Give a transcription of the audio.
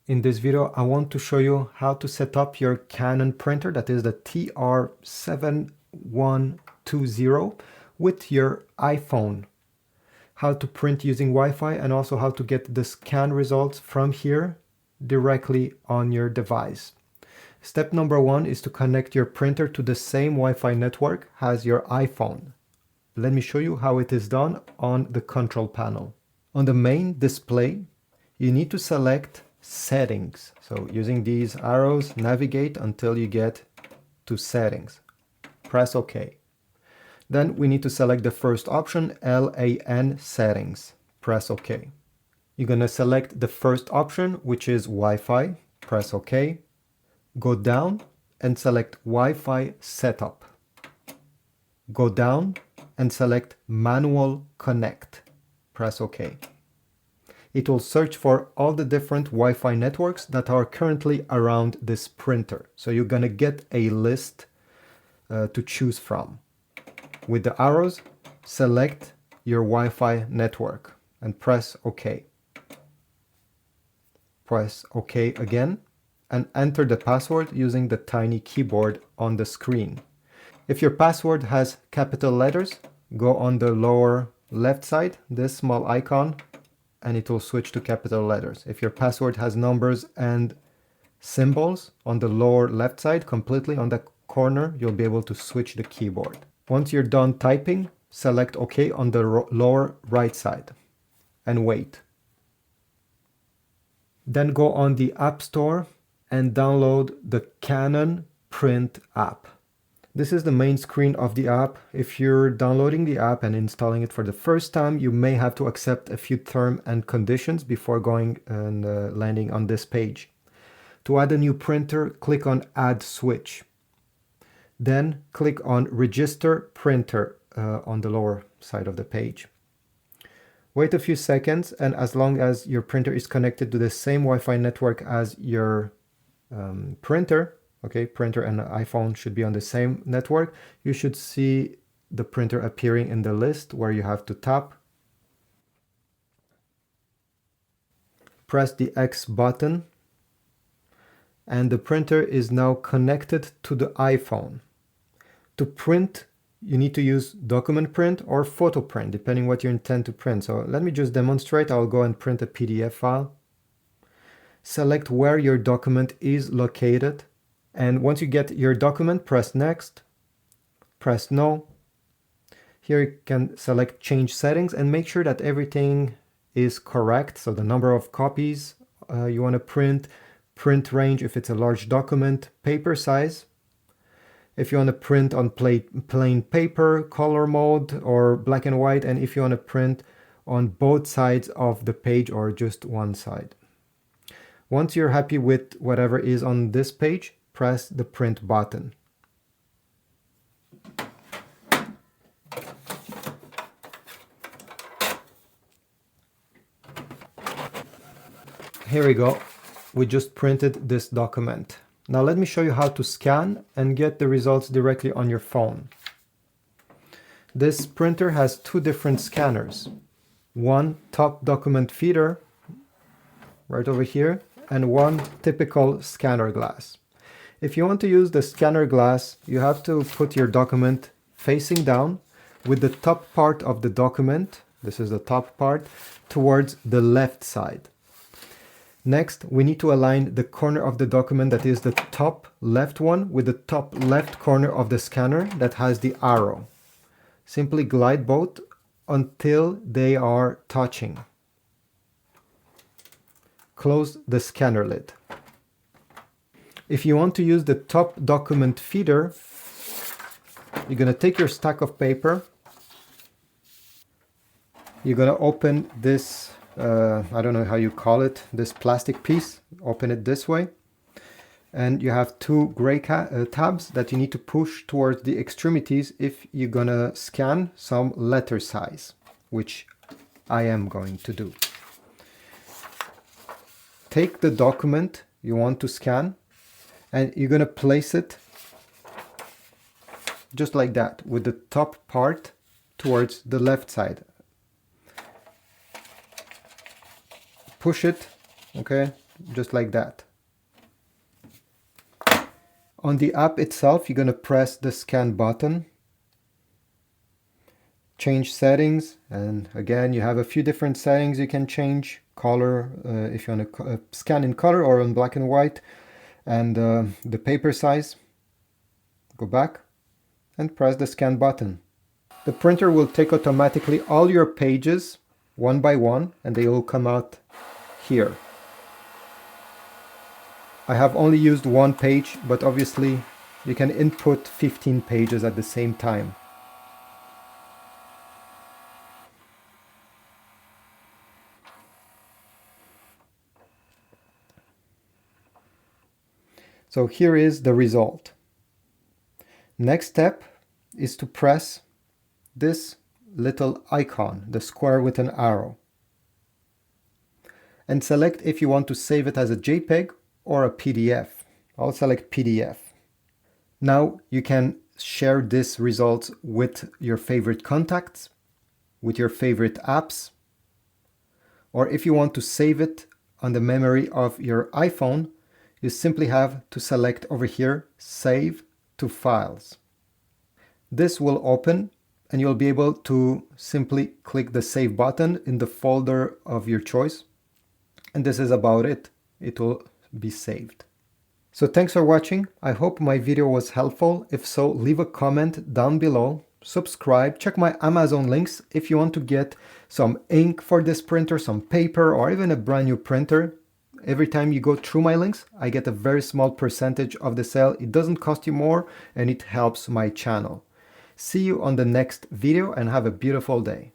In this video, I want to show you how to set up your Canon printer, that is the TR7120, with your iPhone. How to print using Wi-Fi, and also how to get the scan results from here directly on your device. Step number one is to connect your printer to the same Wi-Fi network as your iPhone. Let me show you how it is done on the control panel. On the main display, you need to select Settings. So using these arrows, navigate until you get to Settings. Press OK. Then we need to select the first option, LAN Settings. Press OK. You're going to select the first option, which is Wi-Fi. Press OK. Go down and select Wi-Fi Setup. Go down and select Manual Connect. Press OK. It will search for all the different Wi-Fi networks that are currently around this printer. So you're going to get a list to choose from. With the arrows, select your Wi-Fi network and press OK. Press OK again and enter the password using the tiny keyboard on the screen. If your password has capital letters, go on the lower left side, this small icon, and it will switch to capital letters. If your password has numbers and symbols, on the lower left side, completely on the corner, you'll be able to switch the keyboard. Once you're done typing, select OK on the lower right side and wait. Then go on the App Store and download the Canon Print app. This is the main screen of the app. If you're downloading the app and installing it for the first time, you may have to accept a few terms and conditions before going and landing on this page. To add a new printer, click on Add Switch. Then click on Register Printer on the lower side of the page. Wait a few seconds, and as long as your printer is connected to the same Wi-Fi network as your printer, okay, printer and iPhone should be on the same network, you should see the printer appearing in the list where you have to tap. Press the X button, and the printer is now connected to the iPhone. To print, you need to use document print or photo print, depending what you intend to print. So let me just demonstrate. I'll go and print a PDF file. Select where your document is located. And once you get your document, press Next, press No. Here you can select Change Settings and make sure that everything is correct. So the number of copies you want to print, print range if it's a large document, paper size. If you want to print on plain paper, color mode, or black and white, and if you want to print on both sides of the page or just one side. Once you're happy with whatever is on this page, press the print button. Here we go. We just printed this document. Now let me show you how to scan and get the results directly on your phone. This printer has two different scanners. One top document feeder, right over here, and one typical scanner glass. If you want to use the scanner glass, you have to put your document facing down with the top part of the document, this is the top part, towards the left side. Next, we need to align the corner of the document that is the top left one with the top left corner of the scanner that has the arrow. Simply glide both until they are touching. Close the scanner lid. If you want to use the top document feeder, you're going to take your stack of paper. You're going to open this, I don't know how you call it, this plastic piece. Open it this way. And you have two gray tabs that you need to push towards the extremities if you're going to scan some letter size, which I am going to do. Take the document you want to scan, and you're going to place it just like that, with the top part towards the left side. Push it, okay, just like that. On the app itself, you're going to press the scan button, change settings, and again you have a few different settings you can change. Color, if you want to scan in color or in black and white, and the paper size. Go back and press the scan button. The printer will take automatically all your pages one by one, and they will come out here. I have only used one page, but obviously you can input 15 pages at the same time. So here is the result. Next step is to press this little icon, the square with an arrow, and select if you want to save it as a JPEG or a PDF. I'll select PDF. Now you can share this result with your favorite contacts, with your favorite apps, or if you want to save it on the memory of your iPhone, you simply have to select over here, Save to Files. This will open and you'll be able to simply click the Save button in the folder of your choice. And this is about it. It will be saved. So thanks for watching. I hope my video was helpful. If so, leave a comment down below. Subscribe, check my Amazon links if you want to get some ink for this printer, some paper, or even a brand new printer. Every time you go through my links, I get a very small percentage of the sale. It doesn't cost you more and it helps my channel. See you on the next video and have a beautiful day.